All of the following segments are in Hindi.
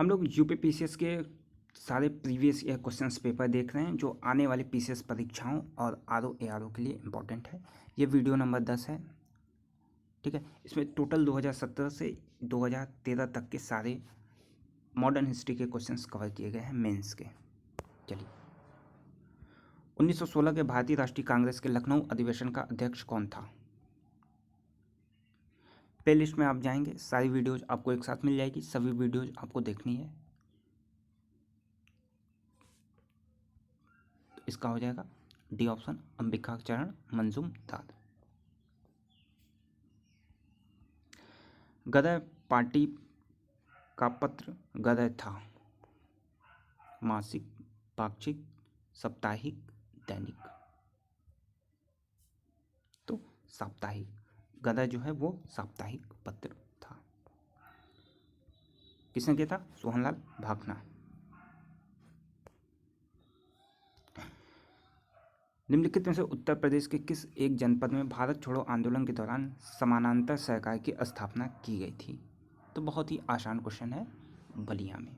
हम लोग यूपी पीसीएस के सारे प्रीवियस ईयर क्वेश्चंस पेपर देख रहे हैं जो आने वाली पीसीएस परीक्षाओं और आरओ एआरओ के लिए इम्पोर्टेंट है। ये वीडियो नंबर 10 है, ठीक है। इसमें टोटल 2017 से 2013 तक के सारे मॉडर्न हिस्ट्री के क्वेश्चंस कवर किए गए हैं मेंस के। चलिए, 1916 के भारतीय राष्ट्रीय कांग्रेस के लखनऊ अधिवेशन का अध्यक्ष कौन था? प्ले लिस्ट में आप जाएंगे, सारी वीडियोज आपको एक साथ मिल जाएगी, सभी वीडियोज आपको देखनी है। तो इसका हो जाएगा डी ऑप्शन, अंबिकाचरण मंजूमदार। गदर पार्टी का पत्र गदर था मासिक, पाक्षिक, साप्ताहिक, दैनिक। तो साप्ताहिक, गदर जो है वो साप्ताहिक पत्र था। किसने किया था? सोहनलाल भाकना। निम्नलिखित में से उत्तर प्रदेश के किस एक जनपद में भारत छोड़ो आंदोलन के दौरान समानांतर सरकार की स्थापना की गई थी? तो बहुत ही आसान क्वेश्चन है, बलिया में,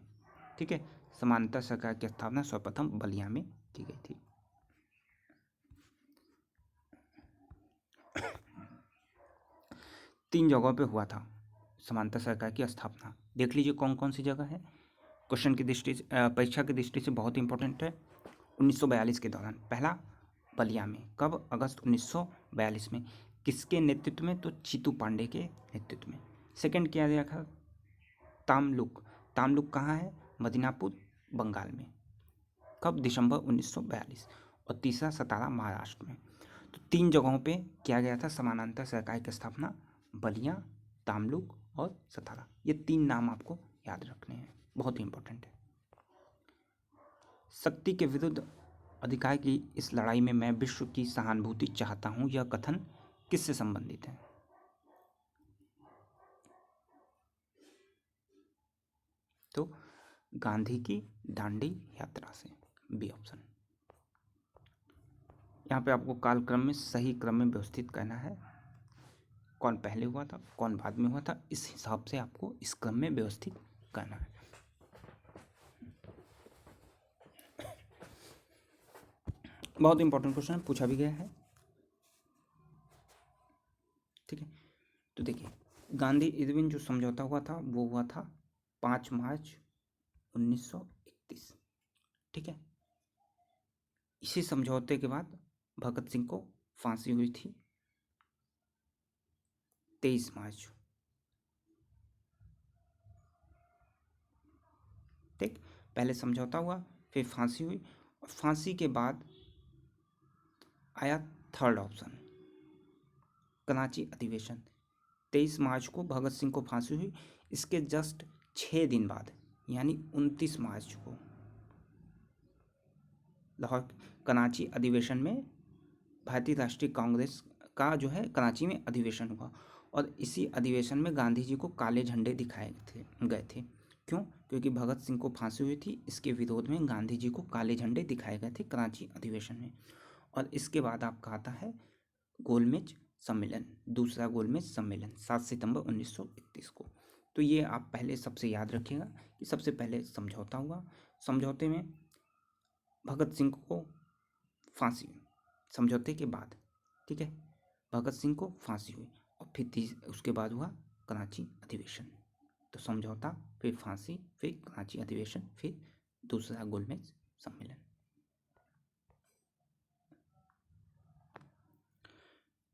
ठीक है। समानांतर सरकार की स्थापना सर्वप्रथम बलिया में की गई थी। तीन जगहों पे हुआ था समानांतर सरकार की स्थापना। देख लीजिए कौन कौन सी जगह है। क्वेश्चन की दृष्टि से, परीक्षा की दृष्टि से बहुत इंपॉर्टेंट है। 1942 के दौरान पहला बलिया में, कब? अगस्त 1942 में। किसके नेतृत्व में? तो चीतू पांडे के नेतृत्व में। सेकंड किया गया था तामलुक। तामलुक कहाँ है? मदिनापुर, बंगाल में। कब? दिसंबर 1942। और तीसरा सतारा, महाराष्ट्र में। तो तीन जगहों पे किया गया था समानांतर सरकार की स्थापना, बलिया, तामलुक और सतारा। ये तीन नाम आपको याद रखने हैं, बहुत ही इंपॉर्टेंट है। शक्ति के विरुद्ध अधिकार की इस लड़ाई में मैं विश्व की सहानुभूति चाहता हूं, यह कथन किससे संबंधित है? तो गांधी की दांडी यात्रा से, बी ऑप्शन। यहाँ पे आपको कालक्रम में सही क्रम में व्यवस्थित करना है। कौन पहले हुआ था, कौन बाद में हुआ था, इस हिसाब से आपको इस क्रम में व्यवस्थित करना है। बहुत इंपॉर्टेंट क्वेश्चन पूछा भी गया है, ठीक है। तो देखिए, गांधी इरविन जो समझौता हुआ था वो हुआ था 5 मार्च 1931, ठीक है। इसी समझौते के बाद भगत सिंह को फांसी हुई थी 23 मार्च, ठीक। पहले समझौता हुआ, फिर फांसी हुई, और फांसी के बाद आया थर्ड ऑप्शन, कराची अधिवेशन। 23 मार्च को भगत सिंह को फांसी हुई, इसके जस्ट 6 दिन बाद यानी 29 मार्च को लाहौर कराची अधिवेशन में भारतीय राष्ट्रीय कांग्रेस का जो है कराची में अधिवेशन हुआ। और इसी अधिवेशन में गांधी जी को काले झंडे दिखाए गए थे। क्यों? क्योंकि भगत सिंह को फांसी हुई थी, इसके विरोध में गांधी जी को काले झंडे दिखाए गए थे कराची अधिवेशन में। और इसके बाद आपका आता है गोलमेज सम्मेलन, दूसरा गोलमेज सम्मेलन 7 सितंबर 1931 को। तो ये आप पहले सबसे याद रखिएगा कि सबसे पहले समझौता हुआ, समझौते में भगत सिंह को फांसी हुई, समझौते के बाद, ठीक है, भगत सिंह को फांसी हुई, और फिर उसके बाद हुआ कराची अधिवेशन। तो समझौता, फिर फांसी, फिर कराची अधिवेशन, फिर दूसरा गोलमेज सम्मेलन।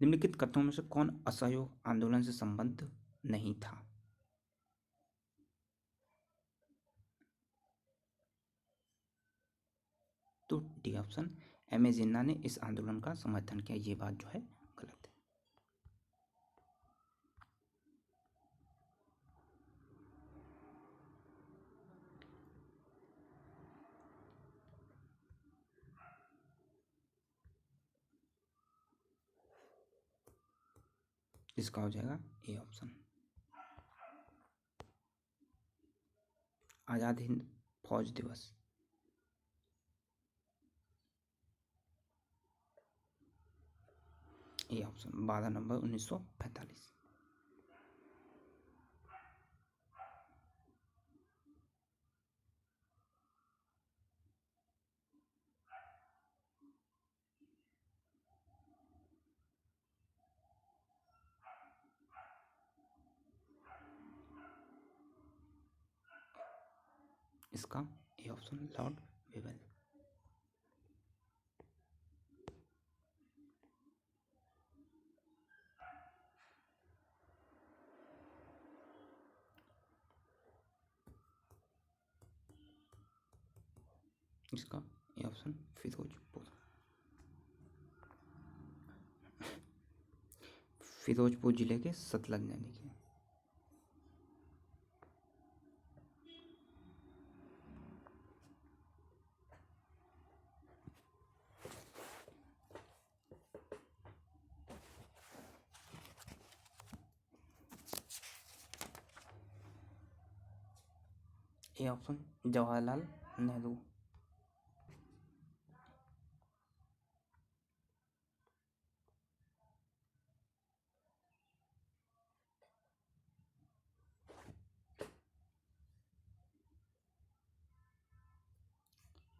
निम्नलिखित कथनों में से कौन असहयोग आंदोलन से संबद्ध नहीं था? तो डी ऑप्शन, एम ए जिन्ना ने इस आंदोलन का समर्थन किया। ये बात जो है गलत है। इसका हो जाएगा ए ऑप्शन, आज़ाद हिंद फौज दिवस। ए ऑप्शन 12 नवंबर 1945। इसका ए ऑप्शन लॉर्ड वेबल। इसका ए ऑप्शन फिरोजपुर। फिरोजपुर जिले के सतलज नदी के। A option Jawaharlal Nehru.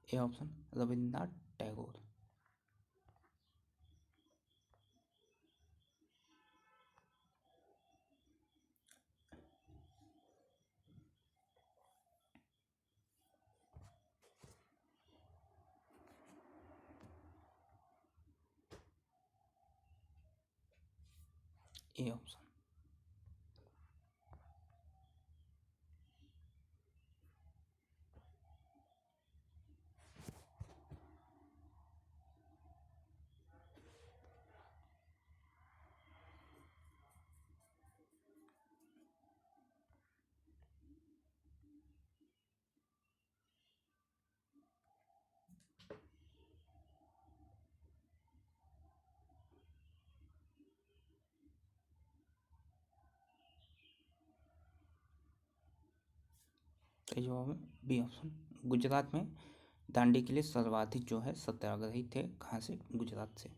A option Rabindranath Tagore. A option. सही जवाब है बी ऑप्शन। गुजरात में दांडी के लिए सर्वाधिक जो है सत्याग्रही थे, कहाँ से? गुजरात से।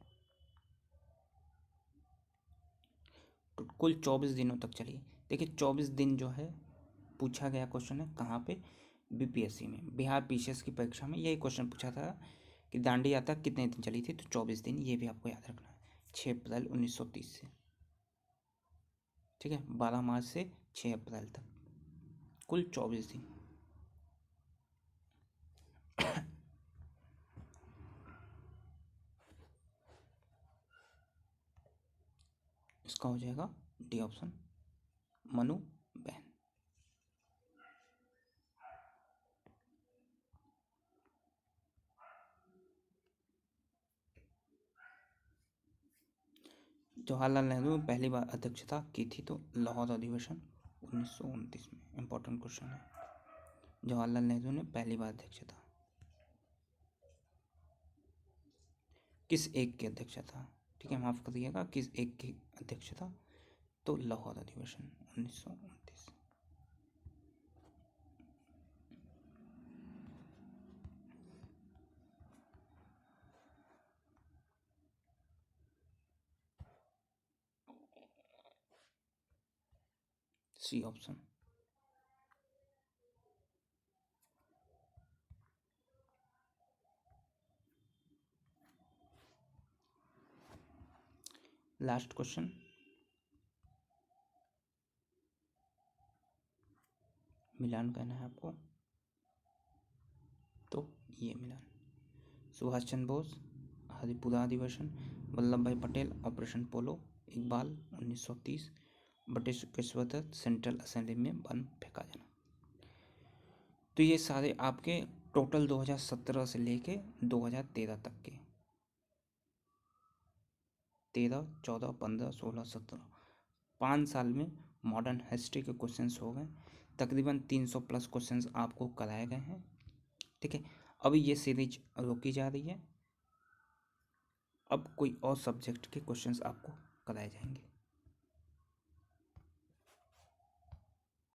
तो कुल 24 दिनों तक चली। देखिए 24 दिन जो है पूछा गया क्वेश्चन है कहाँ पे? बीपीएससी में, बिहार पीसीएस की परीक्षा में यही क्वेश्चन पूछा था कि दांडी यात्रा कितने दिन चली थी, तो 24 दिन। ये भी आपको याद रखना है। 6 अप्रैल 1930 से, ठीक है, 12 मार्च से 6 अप्रैल तक, कुल 24 दिन। इसका हो जाएगा D option, Manu ban. Jawaharlal Nehru ने पहली बार अध्यक्षता की थी तो लाहौर अधिवेशन 1929 में। इंपॉर्टेंट क्वेश्चन है। जवाहरलाल नेहरू ने पहली बार अध्यक्षता किस एक की अध्यक्षता, ठीक है, माफ करिएगा, किस एक की अध्यक्षता? तो लाहौर अधिवेशन 1929। C option. लास्ट क्वेश्चन, मिलान कहना है आपको, तो ये मिलान। सुभाष चंद्र बोस हरिपुरा अधिवेशन, वल्लभ भाई पटेल ऑपरेशन पोलो, इकबाल 1930, बटुकेश्वर दत्त सेंट्रल असेंबली में बम फेंका जाना। तो ये सारे आपके टोटल 2017 से लेके 2013 तक के, 13, 14, 15, 16, 17, 5 साल में मॉडर्न हिस्ट्री के क्वेश्चंस हो गए। तकरीबन 300 प्लस क्वेश्चंस आपको कराए गए हैं, ठीक है। अभी ये सीरीज रोकी जा रही है, अब कोई और सब्जेक्ट के क्वेश्चंस आपको कराए जाएंगे।